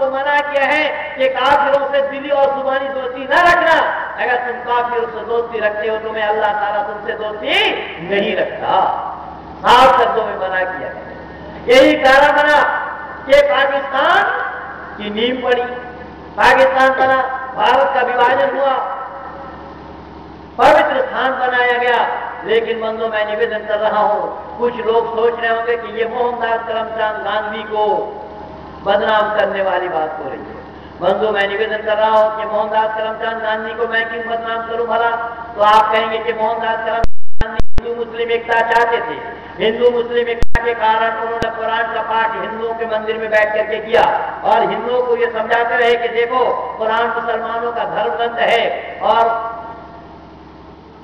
को मना किया है कि काफिरों से दिली और जुबानी दोस्ती न रखना। अगर तुम काफिरों से दोस्ती रखते हो तो मैं अल्लाह ताला तुमसे दोस्ती नहीं रखता। साफ शब्दों में मना किया। यही कारण बना कि पाकिस्तान की नींव पड़ी, पाकिस्तान बना, भारत का विभाजन हुआ, पवित्र स्थान बनाया गया। लेकिन बंधु मैं निवेदन कर रहा हूं, कुछ लोग सोच रहे होंगे कि ये मोहनदास करमचंद गांधी को बदनाम करने वाली बात हो रही है। बंधु मैं निवेदन कर रहा हूं कि मोहनदास करमचंद गांधी को मैं क्यों बदनाम करूं भला? तो आप कहेंगे कि मोहनदास करमचंद गांधी हिंदू मुस्लिम एकता चाहते थे। हिंदू मुस्लिम एकता के कारण उन्होंने कुरान का पाठ हिंदुओं के मंदिर में बैठ करके किया और हिंदुओं को यह समझाते रहे कि देखो कुरान मुसलमानों का धर्म ग्रंथ है और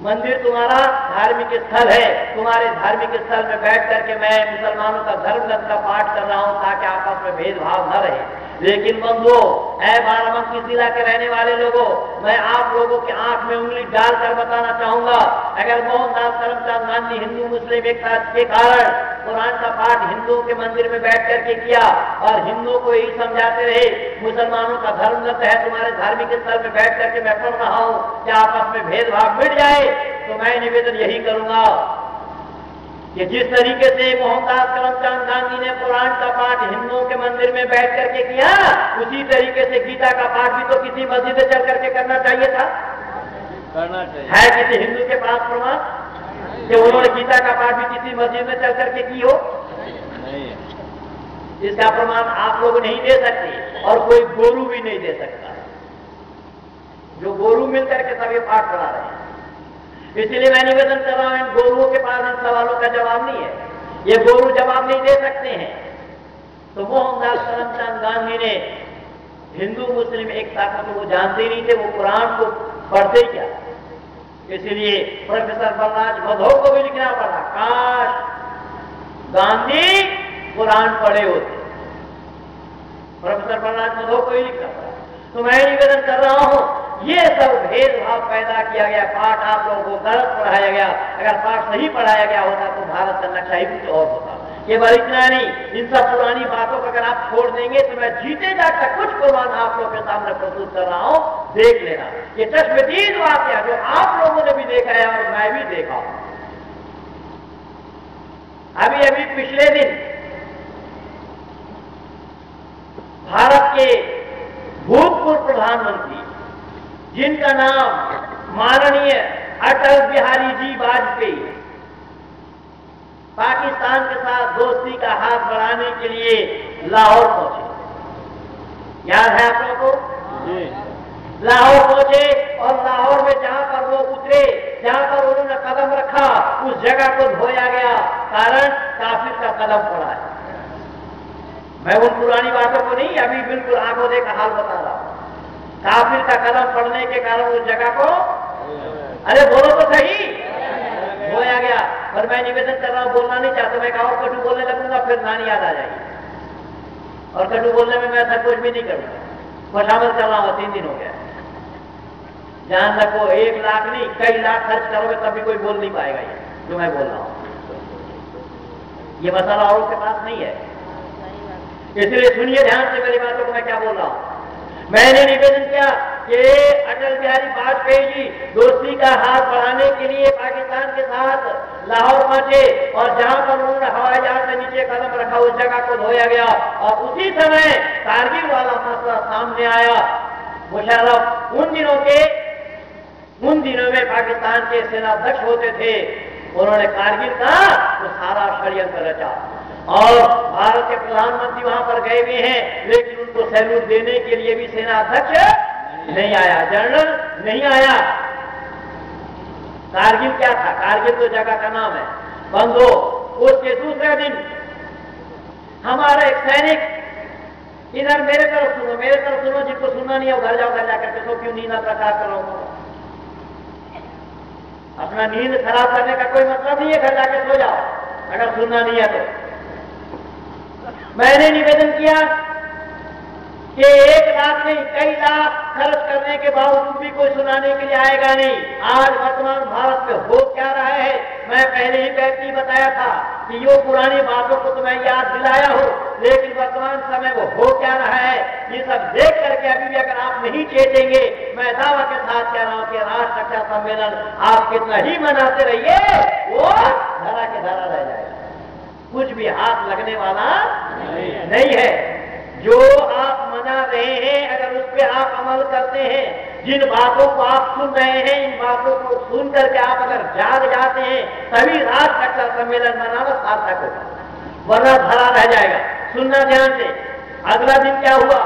मंदिर तुम्हारा धार्मिक स्थल है। तुम्हारे धार्मिक स्थल में बैठ करके मैं मुसलमानों का धर्म ग्रंथ का पाठ कर रहा हूं ताकि आपस में भेदभाव न रहे। लेकिन बंधुओं, बाराबंकी जिला के रहने वाले लोगों, मैं आप लोगों की आंख में उंगली डालकर बताना चाहूंगा, अगर मोहनदास करमचंद गांधी हिंदू मुस्लिम एकता के कारण कुरान का पाठ हिंदुओं के मंदिर में बैठ करके किया और हिंदुओं को यही समझाते रहे मुसलमानों का धर्म ग्रंथ है, तुम्हारे धार्मिक स्थल में बैठ करके मैं पढ़ रहा हूं कि आपस में भेदभाव मिट जाए, तो मैं निवेदन यही करूंगा कि जिस तरीके से मोहनदास करमचंद गांधी ने कुरान का पाठ हिंदुओं के मंदिर में बैठ करके किया, उसी तरीके से गीता का पाठ भी तो किसी मस्जिद में चल करके करना चाहिए था। करना चाहिए। है किसी हिंदू के पास प्रमाण कि उन्होंने गीता का पाठ भी किसी मस्जिद में चल करके की हो? नहीं। इसका प्रमाण आप लोग नहीं दे सकते और कोई गोरू भी नहीं दे सकता। जो गोरू मिलकर के सब ये पाठ पढ़ा रहे हैं, इसलिए मैं निवेदन कर रहा हूं, इन गोरुओं के पास इन सवालों का जवाब नहीं है। ये गोरू जवाब नहीं दे सकते हैं। तो मोहनदास करमचंद गांधी ने हिंदू मुस्लिम एकता को तो वो जानते ही नहीं थे, वो कुरान को पढ़ते ही क्या। इसलिए प्रोफेसर बलराज मधो को भी लिखना पड़ा, काश गांधी कुरान पढ़े होते। प्रोफेसर बलराज मधो को ही लिखना पड़ा। तो मैं निवेदन कर रहा हूं, ये सब भेदभाव पैदा किया गया, पाठ आप लोगों को गलत पढ़ाया गया। अगर पाठ सही पढ़ाया गया होता तो भारत का नक्शा ही कुछ और होता। केवल इतना नहीं, इन सब पुरानी बातों को अगर आप छोड़ देंगे तो मैं जीते जाकर कुछ प्रमाण आप लोगों के सामने प्रस्तुत कर रहा हूं, देख लेना। ये तशवीर वाकया जो आप लोगों ने भी देखा है और मैं भी देखा हूं। अभी अभी पिछले दिन भारत के भूतपूर्व प्रधानमंत्री जिनका नाम माननीय अटल बिहारी जी वाजपेयी, पाकिस्तान के साथ दोस्ती का हाथ बढ़ाने के लिए लाहौर पहुंचे। याद है आप लोगों को? लाहौर पहुंचे और लाहौर में जहां पर वो उतरे, जहां पर उन्होंने कदम रखा, उस जगह को धोया गया, कारण काफिर का कदम पड़ा है। मैं उन पुरानी बातों को नहीं, अभी बिल्कुल आंखों देखा हाल बता रहा हूं। काफिर का कदम पड़ने के कारण उस जगह को, अरे बोलो तो सही, धोया गया। पर मैं निवेदन कर रहा हूं, बोलना नहीं चाहता, मैं कहा कटु बोलने लगूंगा फिर नानी याद आ जाएगी और कटु बोलने में मैं ऐसा कुछ भी नहीं करूंगा। खुशामद कर रहा हूं, 3 दिन हो गया। ध्यान रखो, 1 लाख नहीं कई लाख खर्च करोगे तभी कोई बोल नहीं पाएगा ये जो मैं बोल रहा हूं। ये मसाला औरों के पास नहीं है, इसलिए सुनिए ध्यान से मेरी बातों को, मैं क्या बोल रहा हूं। मैंने निवेदन किया कि अटल बिहारी वाजपेयी जी दोस्ती का हाथ बढ़ाने के लिए पाकिस्तान के साथ लाहौर पहुंचे और जहां पर उन्होंने हवाई जहाज से नीचे कदम रखा उस जगह को धोया गया और उसी समय कारगिल वाला मसला सामने आया। मुशर्रफ उन दिनों में पाकिस्तान के सेनाध्यक्ष होते थे, उन्होंने कारगिल का तो सारा षड्यंत्र रचा और भारत के प्रधानमंत्री वहां पर गए हुए हैं, लेकिन उनको सैल्यूट देने के लिए भी सेना अध्यक्ष नहीं आया, जनरल नहीं आया। कारगिल क्या था? कारगिल तो जगह का नाम है। बंधो, उसके दूसरे दिन हमारा एक सैनिक, इधर मेरे तरफ सुनो, जिनको सुनना नहीं है घर जाओ, घर जाकर के सो। क्यों नींद प्रकार कर रहा हूं? अपना नींद खराब करने का कोई मतलब नहीं है, घर जाकर सो जाओ अगर सुनना नहीं है तो। मैंने निवेदन किया कि 1 लाख नहीं कई लाख खर्च करने के बावजूद भी कोई सुनाने के लिए आएगा नहीं। आज वर्तमान भारत में हो क्या रहा है, मैं पहले ही व्यक्ति बताया था कि यो पुरानी बातों को तो मैं याद दिलाया हूं, लेकिन वर्तमान समय वो हो क्या रहा है ये सब देख करके अभी भी अगर आप नहीं चेतेंगे, मैं दावा के साथ कह रहा हूं कि राष्ट्र रक्षा सम्मेलन आप कितना ही मनाते रहिए वो धरा के धरा रह जाएगा, कुछ भी हाथ लगने वाला नहीं है। जो आप मना रहे हैं अगर उस पर आप अमल करते हैं, जिन बातों को आप सुन रहे हैं इन बातों को सुन करके आप अगर जाग जाते हैं तभी राष्ट्र रक्षा सम्मेलन मनाना सार्थक होगा, वरना धरा रह जाएगा। सुनना ध्यान से, अगला दिन क्या हुआ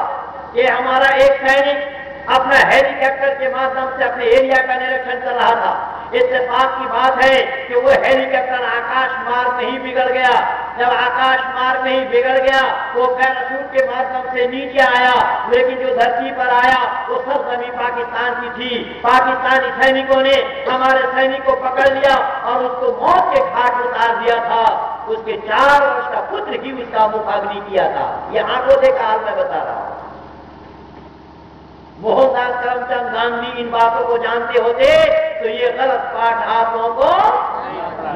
कि हमारा एक सैनिक अपना हेलीकॉप्टर के माध्यम से अपने एरिया का निरीक्षण कर रहा था। इत्तेफाक की बात है कि वो हेलीकॉप्टर आकाश मार्ग में ही बिगड़ गया। जब आकाश मार्ग में ही बिगड़ गया वो पैराशूट के माध्यम से नीचे आया, लेकिन जो धरती पर आया वो सब जमीन पाकिस्तान की थी। पाकिस्तानी सैनिकों ने हमारे सैनिक को पकड़ लिया और उसको मौत के घाट उतार दिया था। उसके 4 वर्ष का पुत्र ही उसका मुखाग्नि किया था। ये आंखों देखा हाल मैं बता रहा हूं। मोहनदास करमचंद गांधी इन बातों को जानते होते तो ये गलत पाठ आप लोगों को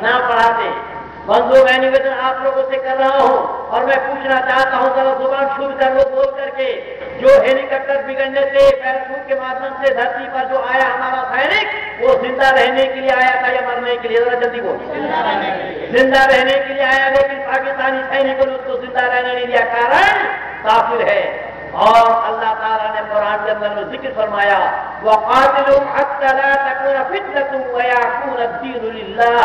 ना पढ़ाते। बंधु मैं निवेदन आप लोगों से कर रहा हूं और मैं पूछना चाहता हूं, जरा जुबान शुरू कर लो बोल करके, जो हेलीकॉप्टर बिगड़ने से पैराशूट के माध्यम से धरती पर जो आया हमारा सैनिक वो जिंदा रहने के लिए आया था या मरने के लिए? जरा जल्दी बोल। जिंदा रहने के लिए आया, लेकिन पाकिस्तानी सैनिकों ने उसको जिंदा रहने नहीं दिया, कारण काफिर है। और अल्लाह ताला ने कुरान के अंदर में जिक्र फरमाया वक़ातिलूहुम हत्ता ला तकूना फितनतुन व यकूना अद-दीनु लिल्लाह,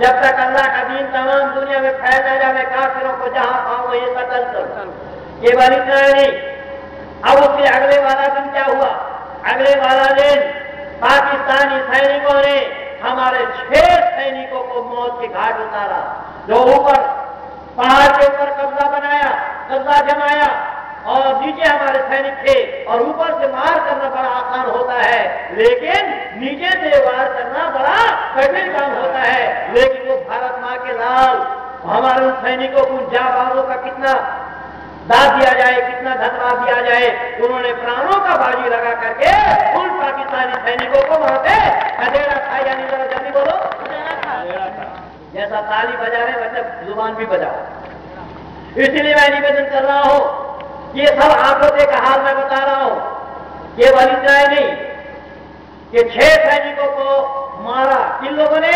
जब तक अल्लाह का दीन तमाम दुनिया में फैल न जाए काफिरों को जहां पाओ वहीं कत्ल करो। केवल इतना नहीं, अब उसके अगले वाला दिन क्या हुआ? अगले वाला दिन पाकिस्तानी सैनिकों ने हमारे 6 सैनिकों को मौत के घाट उतारा। जो ऊपर पहाड़ के ऊपर कब्जा बनाया, कब्जा जमाया और नीचे हमारे सैनिक थे, और ऊपर से वार करना बड़ा आसान होता है लेकिन नीचे से वार करना बड़ा कठिन काम होता है। लेकिन वो भारत माँ के लाल हमारे उन सैनिकों को जाबाजों का कितना दाद दिया जाए, कितना धन्यवाद दिया जाए। उन्होंने प्राणों का बाजी लगा करके उन पाकिस्तानी सैनिकों को वहां पे खदेड़ा था, यानी जरा जल्दी बोलो, जैसा ताली बजा रहे मतलब जुबान भी बजाओ। इसलिए मैं निवेदन कर रहा हूं, ये सब आंखों का हाल मैं बता रहा हूं, केवल इतना ही नहीं कि 6 सैनिकों को मारा। किन लोगों ने?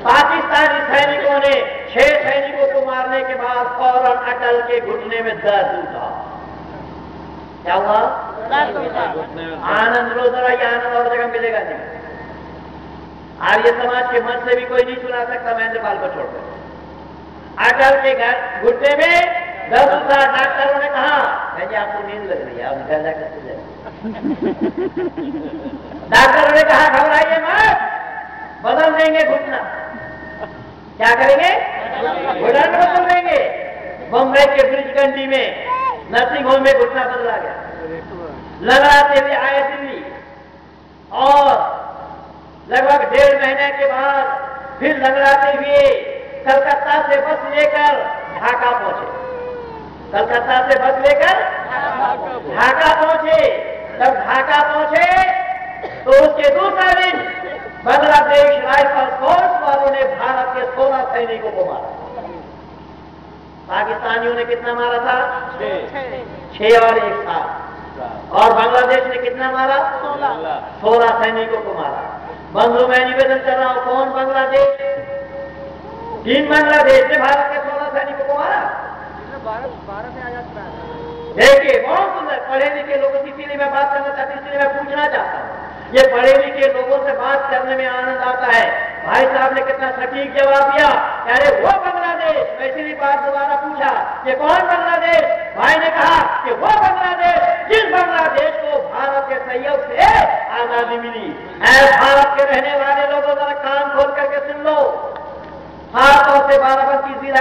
पाकिस्तानी सैनिकों ने 6 सैनिकों को मारने के बाद फौरन अटल के घुटने में दर्द उठा। क्या हुआ? आनंद लो जरा, ये आनंद और जगह मिलेगा नहीं। आर्य समाज के मन से भी कोई नहीं सुना सकता महेंद्रपाल को छोड़कर। अटल के घर घुटने में दर्द उठा। डॉक्टरों ने कहा जी आपको नींद लग रही है, आप घर जाकर सो जाइए। डॉक्टरों ने कहा घबराइए मत, बदल देंगे घुटना। क्या करेंगे? घुटना बदल देंगे। बम्बई के ब्रिज कंडी में नर्सिंग होम में घुटना बदला गया। लगाते हुए आए दिल्ली और लगभग 1.5 महीने के बाद फिर लगड़ाते हुए कलकत्ता से बस लेकर ढाका पहुंचे। कलकत्ता से बस लेकर ढाका पहुंचे। जब ढाका पहुंचे तो उसके दूसरा दिन बांग्लादेश राइफल फोर्स वालों ने भारत के 16 सैनिकों को मारा। पाकिस्तानियों ने कितना मारा था? 6 और 1 7। और बांग्लादेश ने कितना मारा? 16 सैनिकों को मारा। बंधु मैं निवेदन कर रहा हूं, कौन बांग्लादेश? 3 बांग्लादेश ने भारत के 16 सैनिकों को मारा। देखिए बहुत सुंदर पढ़े लिखे लोगों की, इसीलिए मैं बात करना चाहती हूँ, इसलिए मैं पूछना चाहता हूँ। ये पढ़े लिखे लोगों से बात करने में आनंद आता है। भाई साहब ने कितना सटीक जवाब दिया, अरे वो बांग्लादेश। मैं इसीलिए बात दोबारा पूछा कि कौन बांग्लादेश? भाई ने कहा कि वो बांग्लादेश जिस बांग्लादेश को भारत के सहयोग से आजादी मिली। भारत के रहने वाले लोगों जरा कान खोल करके सुन लो। 7 और से 12 जिला